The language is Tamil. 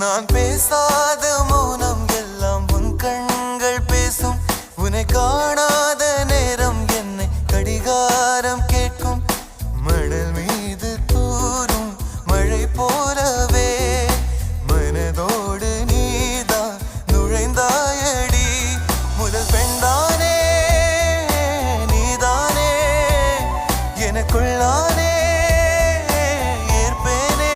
நான் பேசாத மௌனம் எல்லாம் உன் கண்கள் பேசும். உன்னை காணாத நேரம் என்னை கடிகாரம் கேட்கும். மணல் மீது தூரும் மழை போல